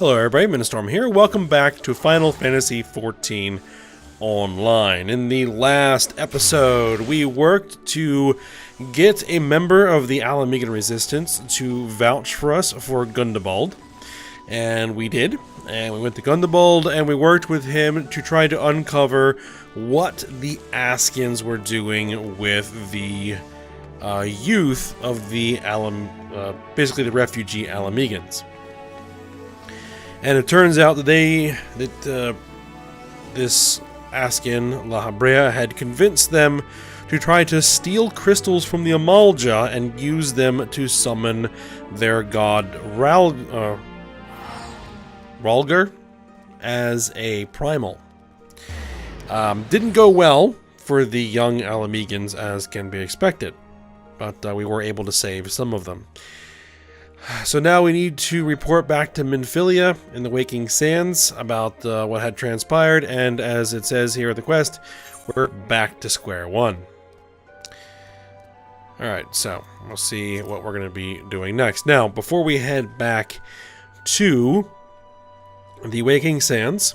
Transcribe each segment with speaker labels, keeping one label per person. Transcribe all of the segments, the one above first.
Speaker 1: Hello everybody, Ministorm here. Welcome back to Final Fantasy XIV Online. In the last episode, we worked to get a member of the Alamegan Resistance to vouch for us for Gundabald. And we did. And we went to Gundabald and we worked with him to try to uncover what the Askins were doing with the youth of the basically the refugee Alamegans. And it turns out that this Askin, La Habrea, had convinced them to try to steal crystals from the Amalja and use them to summon their god Ralgar as a primal. Didn't go well for the young Alamegans, as can be expected, but we were able to save some of them. So now we need to report back to Minfilia in the Waking Sands about what had transpired, and as it says here at the quest, we're back to square one. Alright, so we'll see what we're going to be doing next. Now, before we head back to the Waking Sands,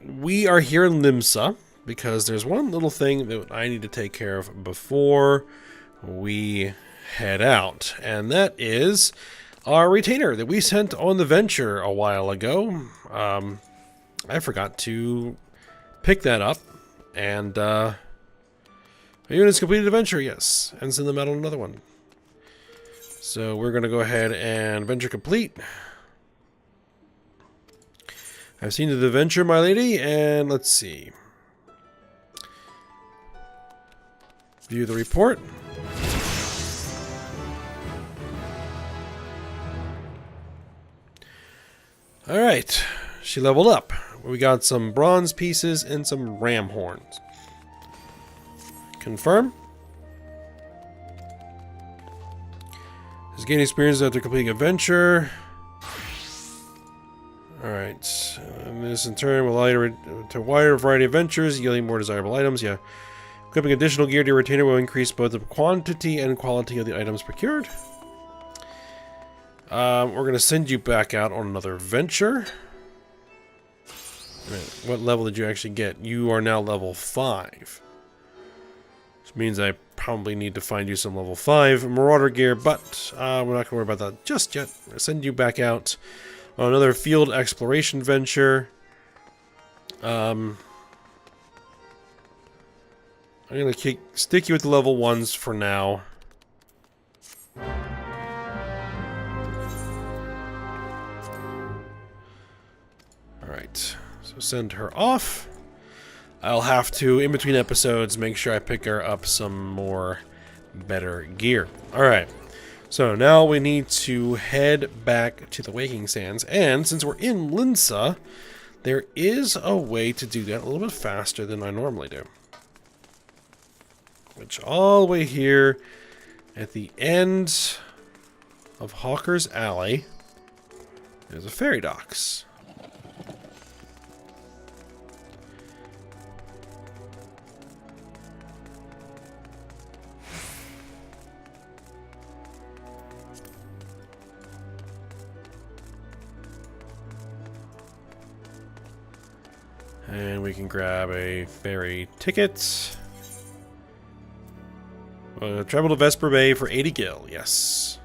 Speaker 1: we are here in Limsa because there's one little thing that I need to take care of before we head out, and that is our retainer that we sent on the venture a while ago. I forgot to pick that up, and our unit's completed the venture, yes, and send them out on another one. So we're going to go ahead and venture complete. I've seen the venture, my lady, and let's see. View the report. Alright, she leveled up. We got some bronze pieces and some ram horns. Confirm. Has gained experience after completing a venture. Alright, and this in turn will allow you to a wider variety of ventures, yielding more desirable items. Yeah. Equipping additional gear to your retainer will increase both the quantity and quality of the items procured. We're going to send you back out on another venture. What level did you actually get? You are now level 5. Which means I probably need to find you some level 5 Marauder gear, but we're not going to worry about that just yet. We're going to send you back out on another field exploration venture. I'm going to stick you with the level 1s for now. Alright, so send her off. I'll have to, in between episodes, make sure I pick her up some more better gear. Alright, so now we need to head back to the Waking Sands, and since we're in Linsa, there is a way to do that a little bit faster than I normally do. Which all the way here at the end of Hawker's Alley, there's a ferry docks. And we can grab a ferry ticket. Travel to Vesper Bay for 80 gil, yes.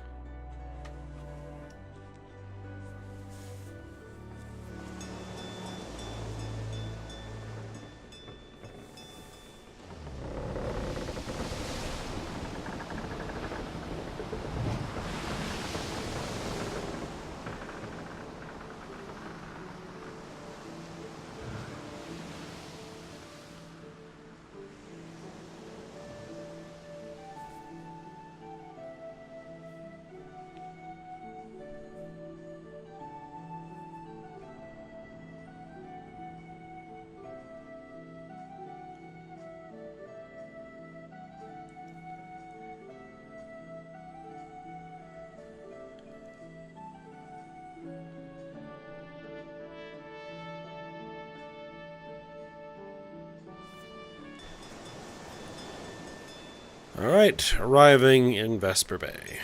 Speaker 1: Alright, arriving in Vesper Bay.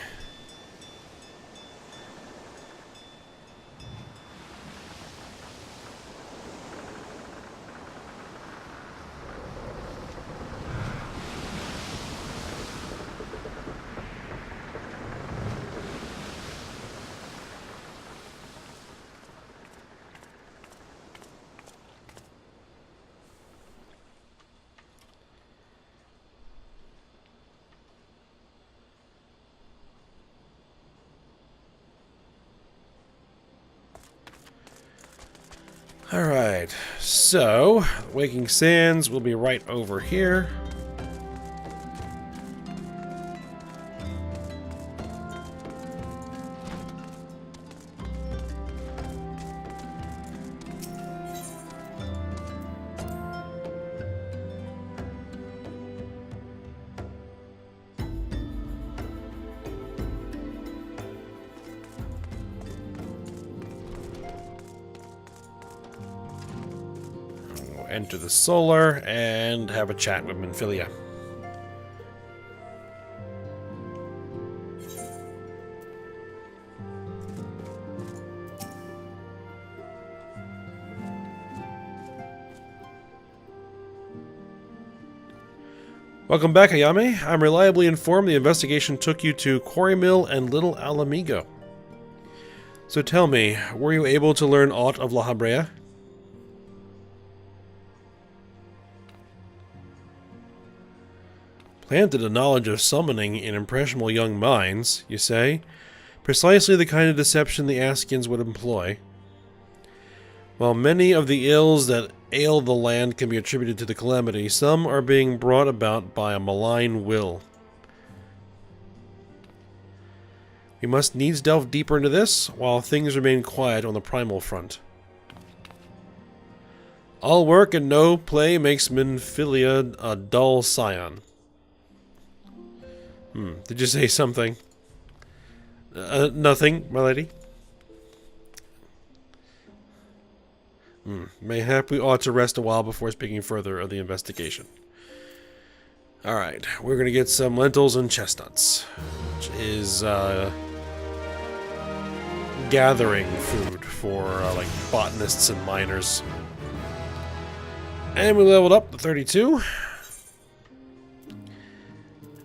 Speaker 1: Alright, so Waking Sands will be right over here. Enter the solar and have a chat with Minfilia. Welcome back, Ayame. I'm reliably informed the investigation took you to Quarry Mill and Little Alamigo. So tell me, were you able to learn aught of La Habrea? Planted a knowledge of summoning in impressionable young minds, you say? Precisely the kind of deception the Askians would employ. While many of the ills that ail the land can be attributed to the calamity, some are being brought about by a malign will. We must needs delve deeper into this, while things remain quiet on the primal front. All work and no play makes Minfilia a dull scion. Did you say something? Nothing, my lady. Mayhap we ought to rest a while before speaking further of the investigation. Alright, we're gonna get some lentils and chestnuts, which is gathering food for like botanists and miners. And we leveled up to 32.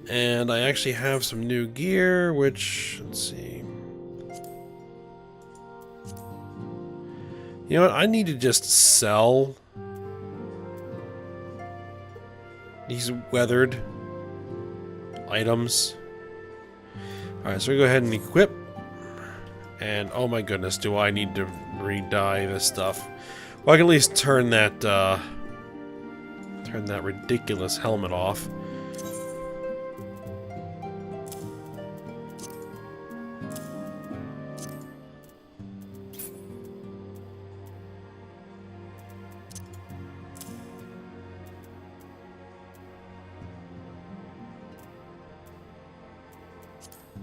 Speaker 1: And I actually have some new gear, which, let's see. You know what, I need to just sell these weathered items. Alright, so we go ahead and equip. And oh my goodness, do I need to re-dye this stuff. Well, I can at least turn that ridiculous helmet off.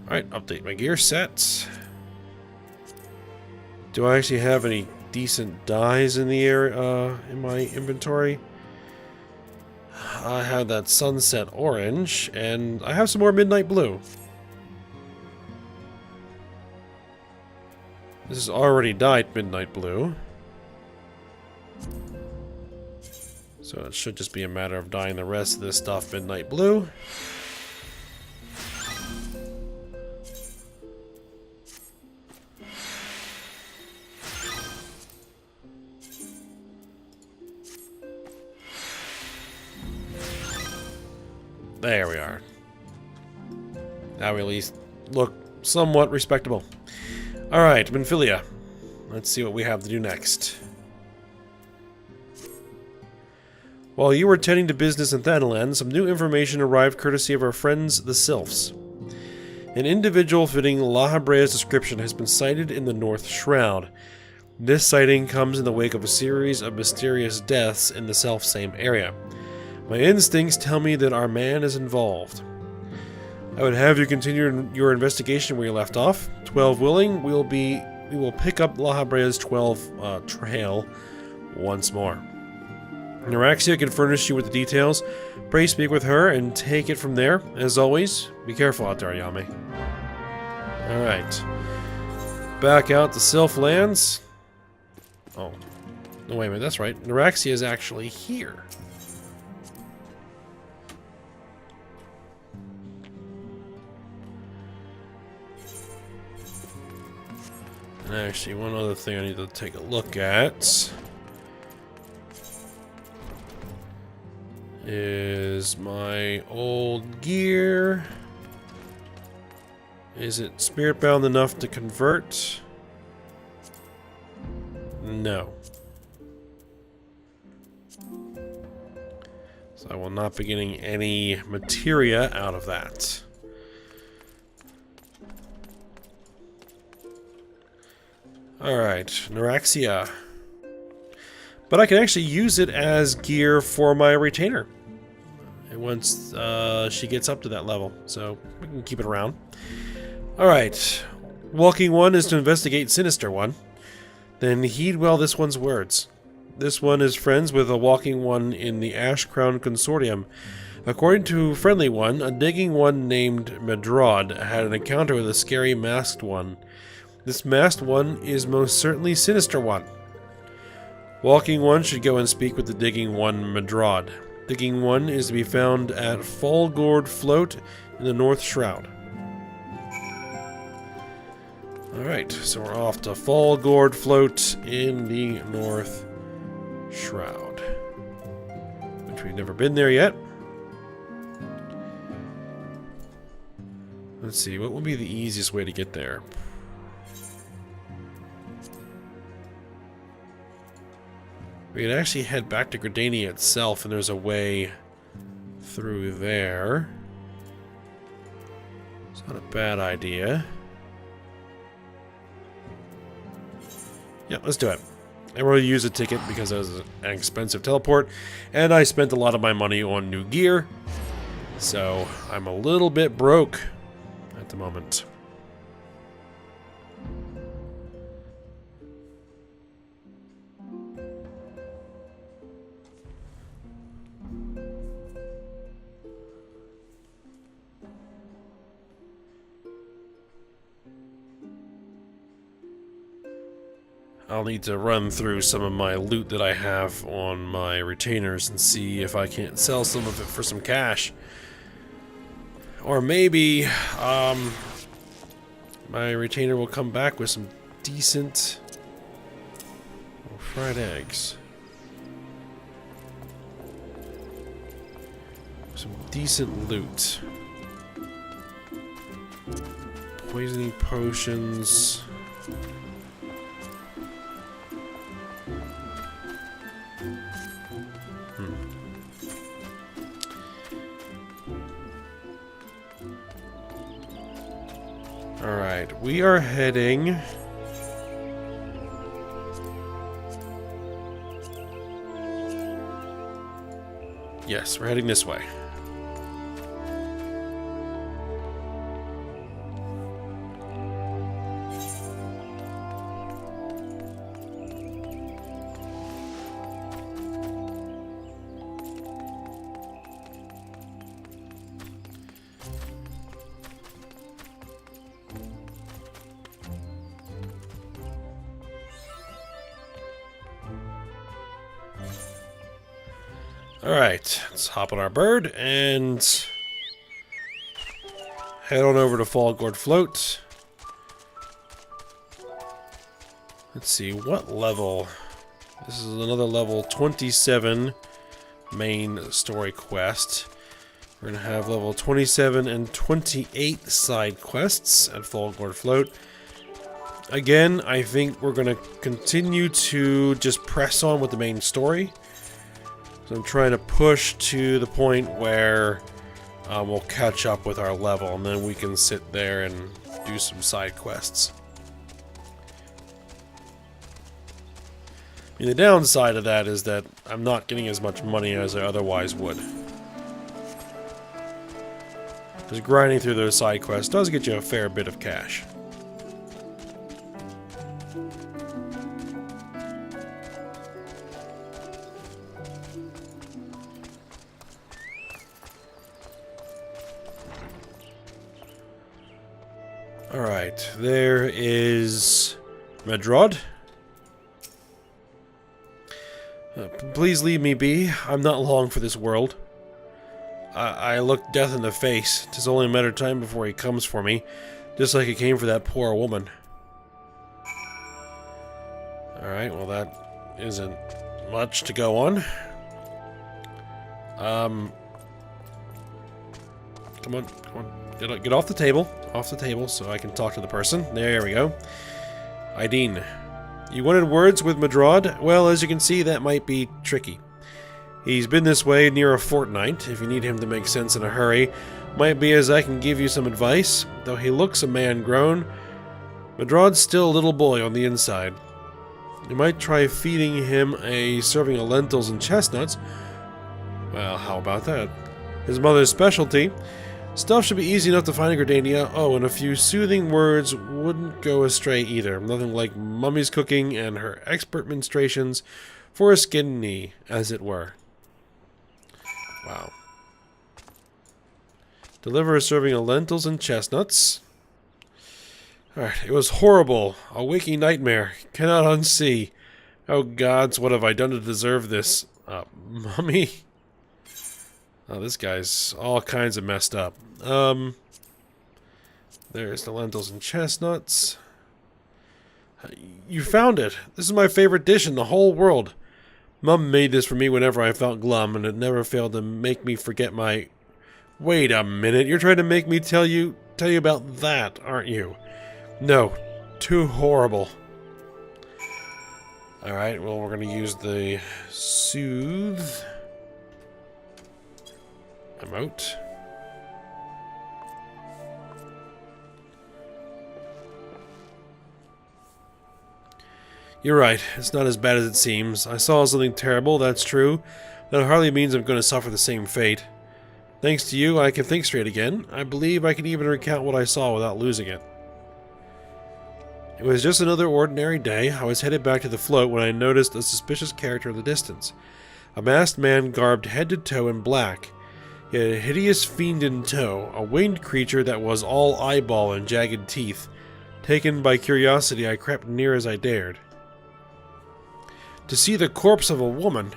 Speaker 1: Alright, update my gear set. Do I actually have any decent dyes in the area, in my inventory? I have that sunset orange, and I have some more midnight blue. This is already dyed midnight blue. So it should just be a matter of dyeing the rest of this stuff midnight blue. There we are. Now we at least look somewhat respectable. Alright, Minfilia. Let's see what we have to do next. While you were tending to business in Thanalan, some new information arrived courtesy of our friends, the Sylphs. An individual fitting La Habrea's description has been sighted in the North Shroud. This sighting comes in the wake of a series of mysterious deaths in the selfsame area. My instincts tell me that our man is involved. I would have you continue your investigation where you left off. 12 willing, we will pick up La Habrea's 12 trail once more. Eorzea can furnish you with the details. Pray speak with her and take it from there. As always, be careful out there, Ayame. Alright. Back out to Sylph Lands. Oh. No, wait a minute, that's right. Eorzea is actually here. And actually, one other thing I need to take a look at is my old gear. Is it spirit bound enough to convert? No. So I will not be getting any materia out of that. Alright, Eorzea. But I can actually use it as gear for my retainer. And once she gets up to that level. So we can keep it around. Alright. Walking one is to investigate Sinister One. Then heed well this one's words. This one is friends with a walking one in the Ash Crown Consortium. According to Friendly One, a digging one named Medrad had an encounter with a scary masked one. This masked one is most certainly Sinister One. Walking one should go and speak with the digging one Medrad. Digging one is to be found at Fallgourd Float in the North Shroud. Alright, so we're off to Fallgourd Float in the North Shroud. Which we've never been there yet. Let's see, what would be the easiest way to get there? We could actually head back to Gridania itself, and there's a way through there. It's not a bad idea. Yeah, let's do it. And we'll use a ticket because it was an expensive teleport, and I spent a lot of my money on new gear, so I'm a little bit broke at the moment. I'll need to run through some of my loot that I have on my retainers and see if I can't sell some of it for some cash. Or maybe, my retainer will come back with some decent fried eggs. Some decent loot. Poisoning potions. Alright, we are heading... Yes, we're heading this way. Alright, let's hop on our bird and head on over to Fallgourd Float. Let's see, what level? This is another level 27 main story quest. We're going to have level 27 and 28 side quests at Fallgourd Float. Again, I think we're going to continue to just press on with the main story. So I'm trying to push to the point where we'll catch up with our level, and then we can sit there and do some side quests. I mean, the downside of that is that I'm not getting as much money as I otherwise would. Just grinding through those side quests does get you a fair bit of cash. Alright, there is Medrad. Please leave me be. I'm not long for this world. I look death in the face. 'Tis only a matter of time before he comes for me, just like he came for that poor woman. Alright, well that isn't much to go on. Come on, come on. Get off the table. Off the table so I can talk to the person. There we go. Ideen. You wanted words with Medrad? Well, as you can see, that might be tricky. He's been this way near a fortnight. If you need him to make sense in a hurry, might be as I can give you some advice. Though he looks a man grown, Madrod's still a little boy on the inside. You might try feeding him a serving of lentils and chestnuts. Well, how about that? His mother's specialty. Stuff should be easy enough to find in Gardania. Oh, and a few soothing words wouldn't go astray either. Nothing like Mummy's cooking and her expert ministrations for a skinned knee, as it were. Wow. Deliver a serving of lentils and chestnuts. Alright, it was horrible. A waking nightmare. Cannot unsee. Oh gods, what have I done to deserve this? Mummy? Oh, this guy's all kinds of messed up. There's the lentils and chestnuts. You found it. This is my favorite dish in the whole world. Mum made this for me whenever I felt glum, and it never failed to make me forget my... Wait a minute, you're trying to make me tell you about that, aren't you? No, too horrible. Alright, well, we're going to use the soothe. I'm out. You're right, it's not as bad as it seems. I saw something terrible, that's true. That hardly means I'm going to suffer the same fate. Thanks to you, I can think straight again. I believe I can even recount what I saw without losing it. It was just another ordinary day. I was headed back to the float when I noticed a suspicious character in the distance. A masked man garbed head to toe in black. He had a hideous fiend in tow, a winged creature that was all eyeball and jagged teeth. Taken by curiosity, I crept near as I dared. To see the corpse of a woman.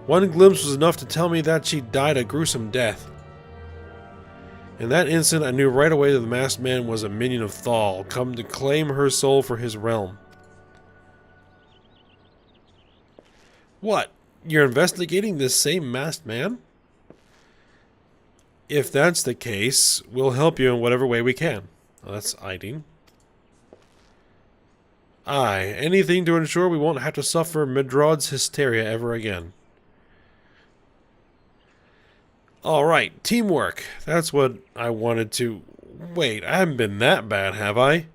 Speaker 1: One glimpse was enough to tell me that she died a gruesome death. In that instant, I knew right away that the masked man was a minion of Thal, come to claim her soul for his realm. What? You're investigating this same masked man? If that's the case, we'll help you in whatever way we can. Oh, that's Ideen. Aye, anything to ensure we won't have to suffer Madrod's hysteria ever again. Alright, teamwork. That's what I wanted to... Wait, I haven't been that bad, have I?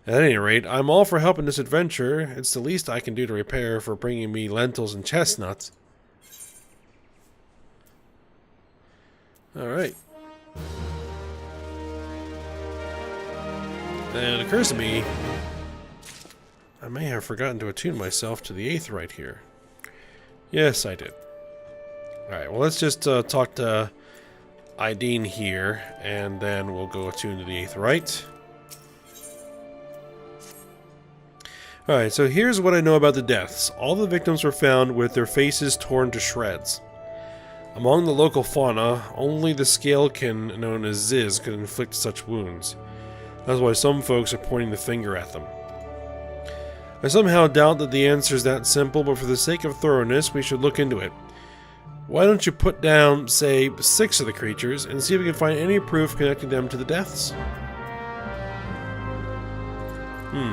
Speaker 1: At any rate, I'm all for helping this adventure. It's the least I can do to repay for bringing me lentils and chestnuts. Alright. And it occurs to me, I may have forgotten to attune myself to the Aetheryte here. Yes, I did. Alright, well let's just talk to Ideen here, and then we'll go attune to the Aetheryte. Alright, so here's what I know about the deaths. All the victims were found with their faces torn to shreds. Among the local fauna, only the scalekin known as Ziz could inflict such wounds. That's why some folks are pointing the finger at them. I somehow doubt that the answer is that simple, but for the sake of thoroughness, we should look into it. Why don't you put down, say, 6 of the creatures, and see if we can find any proof connecting them to the deaths?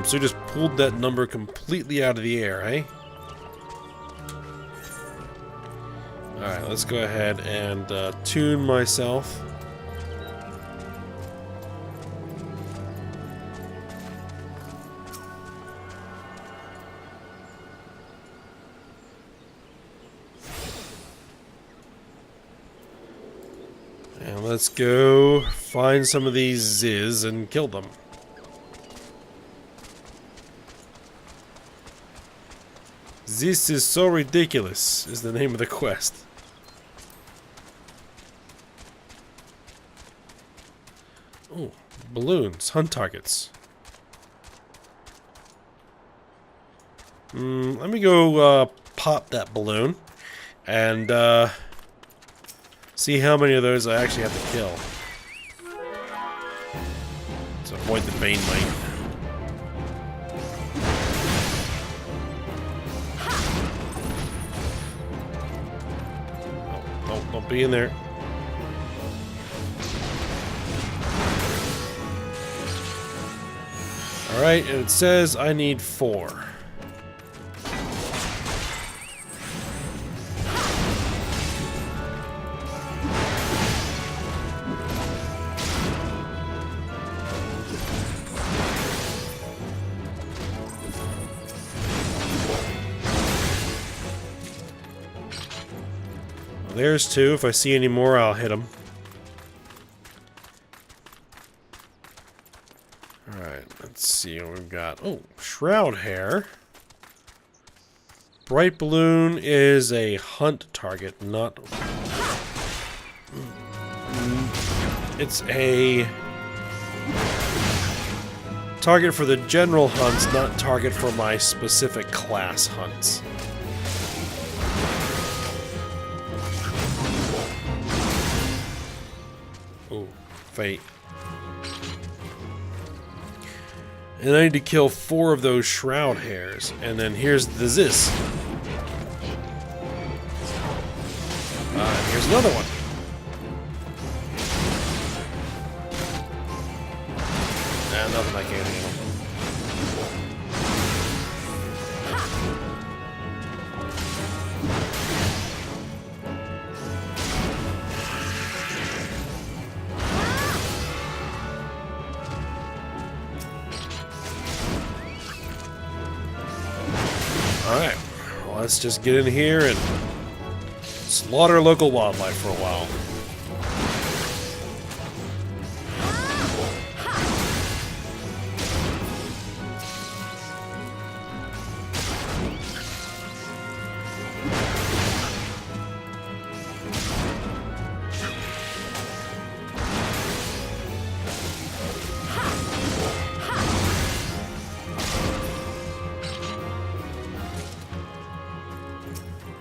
Speaker 1: So you just pulled that number completely out of the air, eh? Alright, let's go ahead and tune myself. And let's go find some of these Ziz and kill them. This is so ridiculous, is the name of the quest. Oh, balloons, hunt targets. Let me go pop that balloon and see how many of those I actually have to kill. To avoid the Bane Mite. Oh, don't be in there. Alright, and it says I need 4. there's two. If I see any more, I'll hit them. Alright, let's see what we've got. Oh, Shroud Hair. Bright Balloon is a hunt target, not... It's a target for the general hunts, not target for my specific class hunts. Oh, Fate. And I need to kill 4 of those Shroud Hairs. And then here's the Ziz. Here's another one. Nothing I can't handle. Alright, well, let's just get in here and slaughter local wildlife for a while.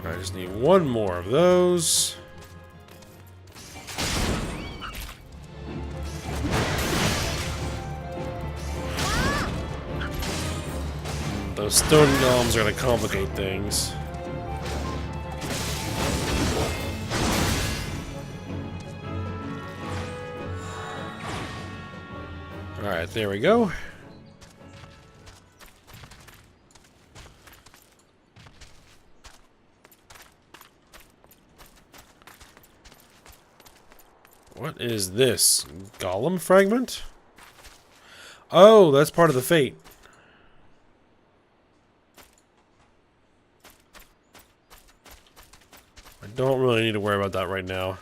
Speaker 1: I just need one more of those. Those stone golems are going to complicate things. Alright, there we go. What is this? Golem fragment? Oh, that's part of the fate. I don't really need to worry about that right now.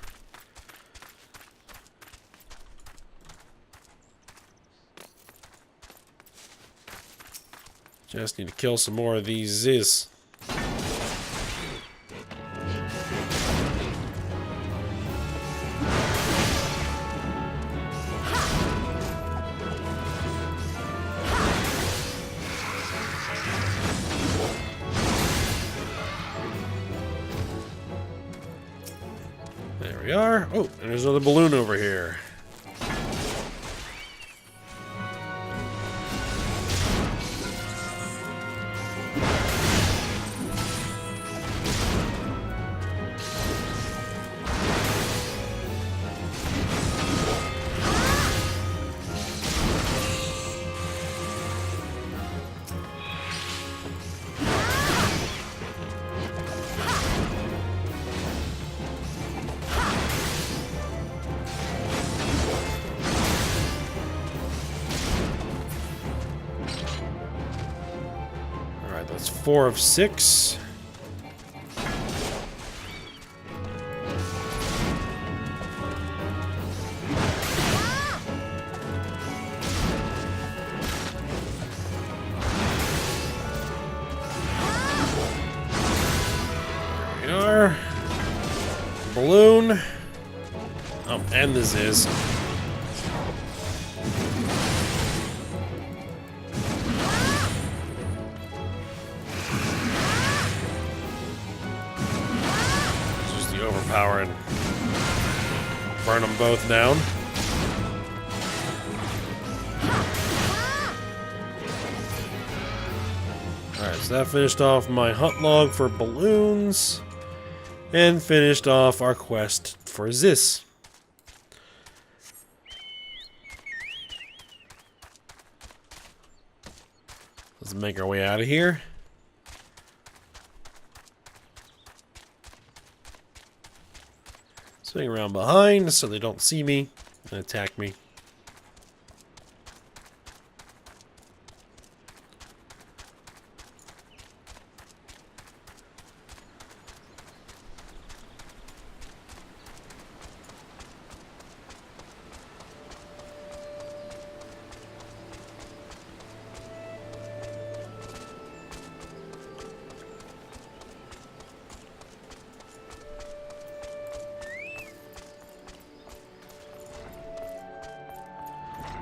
Speaker 1: Just need to kill some more of these Ziz. There we are. Oh, and there's another balloon over here. That's 4 of 6. There we are. Balloon. Oh, and this is. Overpower and burn them both down. Alright, so that finished off my hunt log for balloons and finished off our quest for Ziz. Let's make our way out of here. Swing around behind so they don't see me and attack me.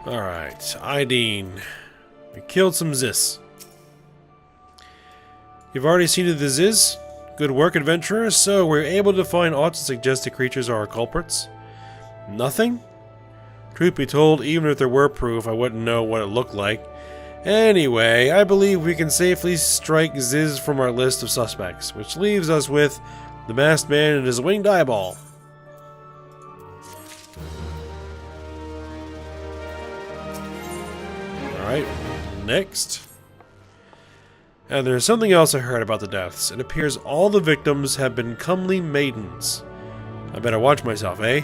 Speaker 1: Alright, Ideen. We killed some Zis. You've already seen who this is? Good work, adventurer. So, we're able to find aught to suggest the creatures are our culprits? Nothing? Truth be told, even if there were proof, I wouldn't know what it looked like. Anyway, I believe we can safely strike Ziz from our list of suspects, which leaves us with the masked man and his winged eyeball. Alright, next. And there's something else I heard about the deaths. It appears all the victims have been comely maidens. I better watch myself, eh?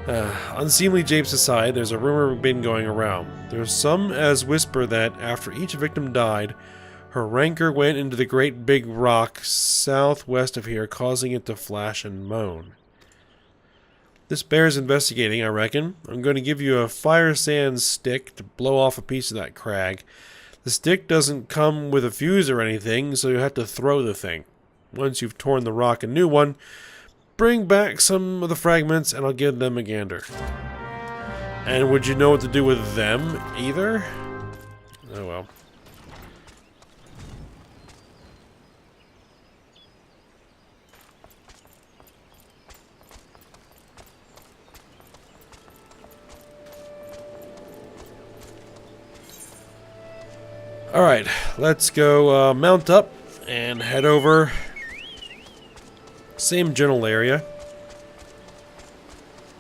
Speaker 1: Unseemly japes aside, there's a rumor been going around. There's some as whisper that after each victim died, her rancor went into the great big rock southwest of here, causing it to flash and moan. This bears investigating, I reckon. I'm going to give you a fire sand stick to blow off a piece of that crag. The stick doesn't come with a fuse or anything, so you have to throw the thing. Once you've torn the rock a new one, bring back some of the fragments and I'll give them a gander. And would you know what to do with them either? Oh well. Alright, let's go mount up and head over. Same general area.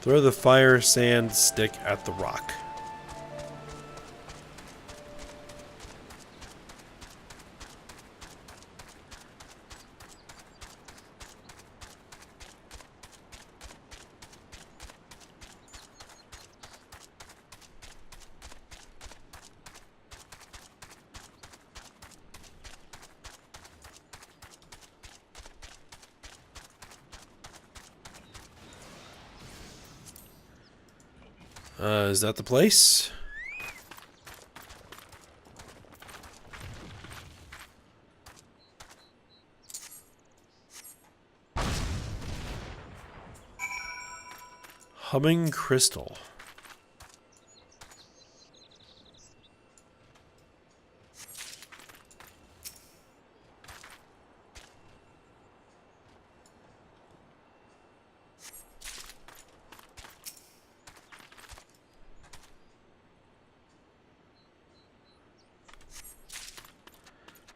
Speaker 1: Throw the fire sand stick at the rock. Is that the place? Humming crystal.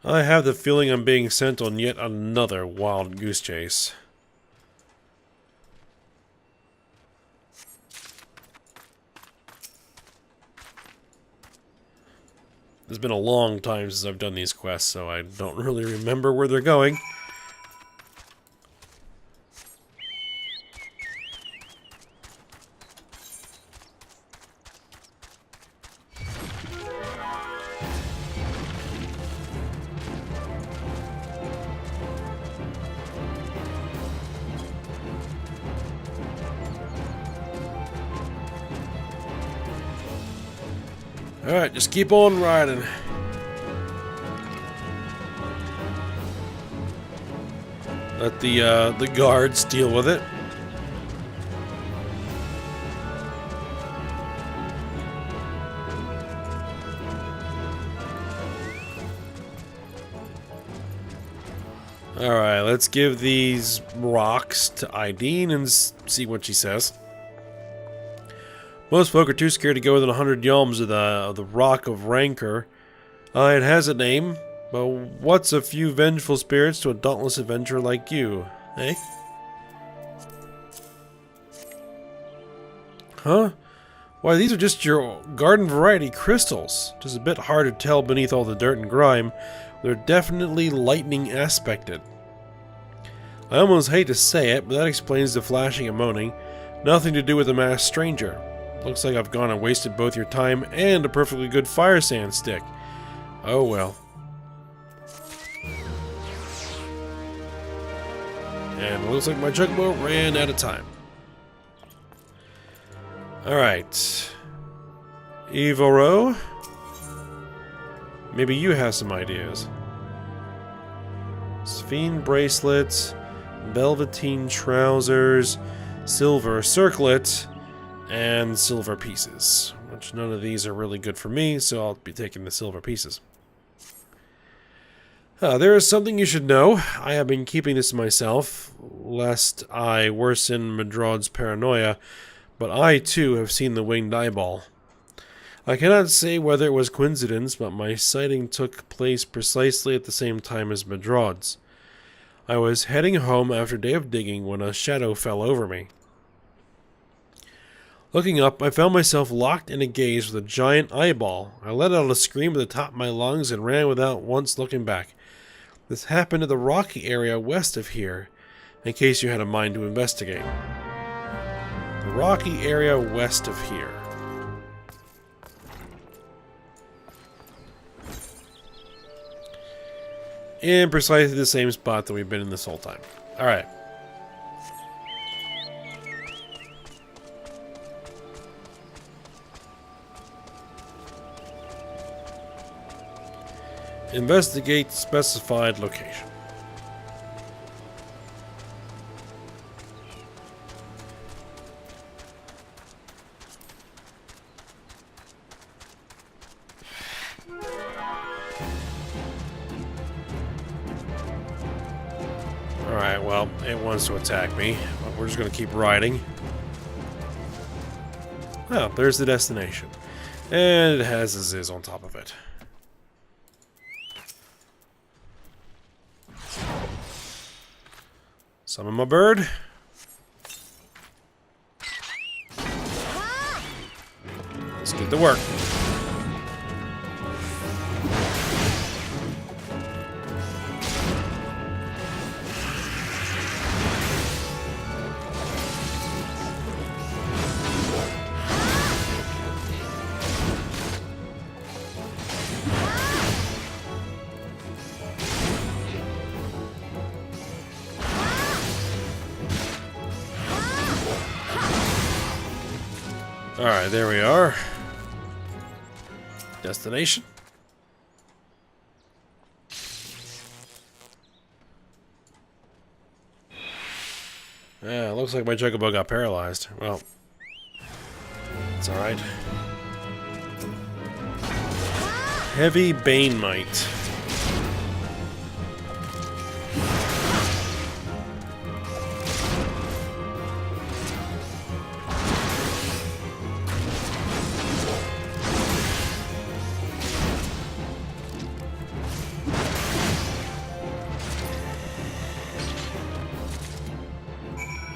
Speaker 1: I have the feeling I'm being sent on yet another wild goose chase. It's been a long time since I've done these quests, so I don't really remember where they're going. Alright, just keep on riding. Let the guards deal with it. Alright, let's give these rocks to Ideen and see what she says. Most folk are too scared to go within 100 yalms of the Rock of Rancor. It has a name, but what's a few vengeful spirits to a dauntless adventurer like you, eh? Huh? Why, these are just your garden variety crystals. Just a bit hard to tell beneath all the dirt and grime. They're definitely lightning aspected. I almost hate to say it, but that explains the flashing and moaning. Nothing to do with the masked stranger. Looks like I've gone and wasted both your time and a perfectly good fire sand stick. Oh well. And it looks like my tugboat ran out of time. Alright. Eorzea? Maybe you have some ideas. Sphene bracelets, velveteen trousers, silver circlet, and silver pieces, which none of these are really good for me, so I'll be taking the silver pieces. There is something you should know. I have been keeping this to myself, lest I worsen Madrod's paranoia, but I too have seen the winged eyeball. I cannot say whether it was coincidence, but my sighting took place precisely at the same time as Madrod's. I was heading home after a day of digging when a shadow fell over me. Looking up, I found myself locked in a gaze with a giant eyeball. I let out a scream at the top of my lungs and ran without once looking back. This happened in the rocky area west of here, in case you had a mind to investigate. The rocky area west of here. In precisely the same spot that we've been in this whole time. Alright. Investigate specified location. Alright, well, it wants to attack me, but we're just going to keep riding. Well, there's the destination. And it has a Ziz on top of it. Summon my bird. Let's get to work. Alright, there we are. Destination. Yeah, looks like my Chocobo got paralyzed. Well, it's alright. Heavy Banemite.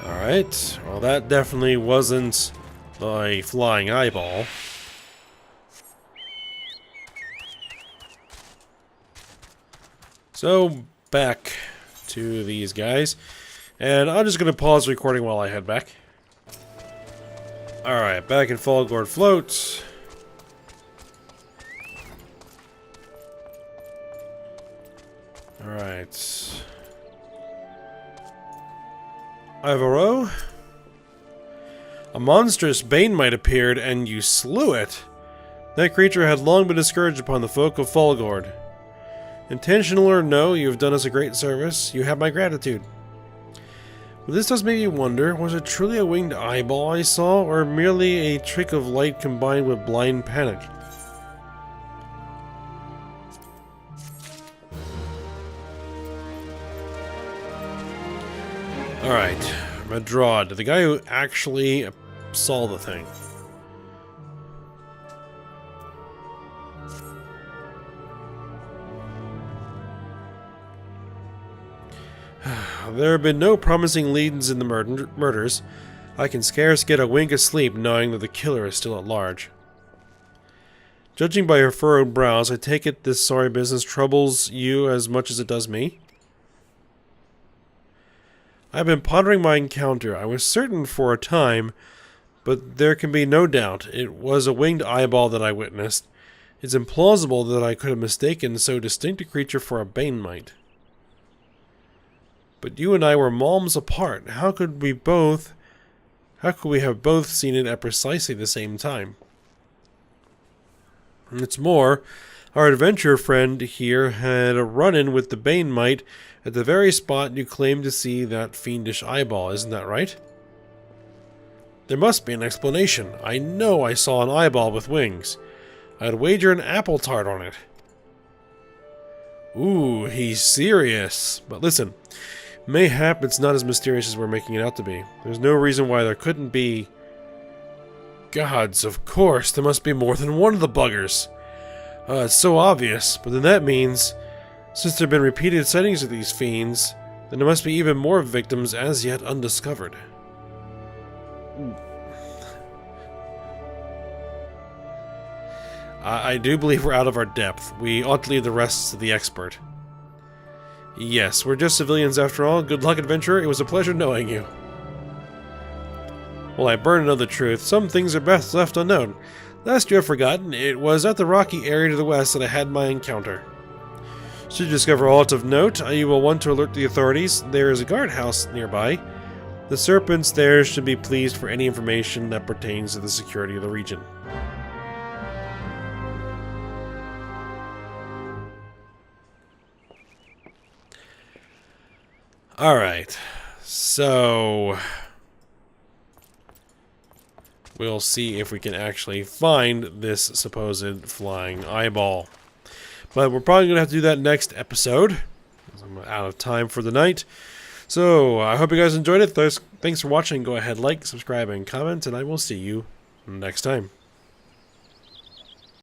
Speaker 1: Alright, well that definitely wasn't the flying eyeball. So, back to these guys. And I'm just going to pause recording while I head back. Alright, back in Fallgourd Float. Alright. Ivaro? A monstrous Banemite appeared, and you slew it. That creature had long been a scourge upon the folk of Fallgourd. Intentional or no, you have done us a great service. You have my gratitude. But this does make me wonder, was it truly a winged eyeball I saw, or merely a trick of light combined with blind panic? Alright, Madrod, the guy who actually saw the thing. There have been no promising leads in the murders. I can scarce get a wink of sleep knowing that the killer is still at large. Judging by your furrowed brows, I take it this sorry business troubles you as much as it does me? I have been pondering my encounter. I was certain for a time, but there can be no doubt it was a winged eyeball that I witnessed. It's implausible that I could have mistaken so distinct a creature for a Banemite. But you and I were malms apart. How could we have both seen it at precisely the same time? And it's more, our adventure friend here had a run-in with the Banemite at the very spot you claimed to see that fiendish eyeball, isn't that right? There must be an explanation. I know I saw an eyeball with wings. I'd wager an apple tart on it. Ooh, he's serious. But listen, mayhap it's not as mysterious as we're making it out to be. There's no reason why there couldn't be... Gods, of course, there must be more than one of the buggers. It's so obvious, but then that means, since there have been repeated sightings of these fiends, then there must be even more victims as yet undiscovered. I do believe we're out of our depth. We ought to leave the rest to the expert. Yes, we're just civilians after all. Good luck, adventurer. It was a pleasure knowing you. Well, I burn another truth. Some things are best left unknown. Lest you have forgotten, it was at the rocky area to the west that I had my encounter. Should you discover aught of note, you will want to alert the authorities. There is a guardhouse nearby. The serpents there should be pleased for any information that pertains to the security of the region. Alright, so we'll see if we can actually find this supposed flying eyeball. But we're probably going to have to do that next episode, because I'm out of time for the night. So, I hope you guys enjoyed it. Thanks for watching. Go ahead, like, subscribe, and comment, and I will see you next time.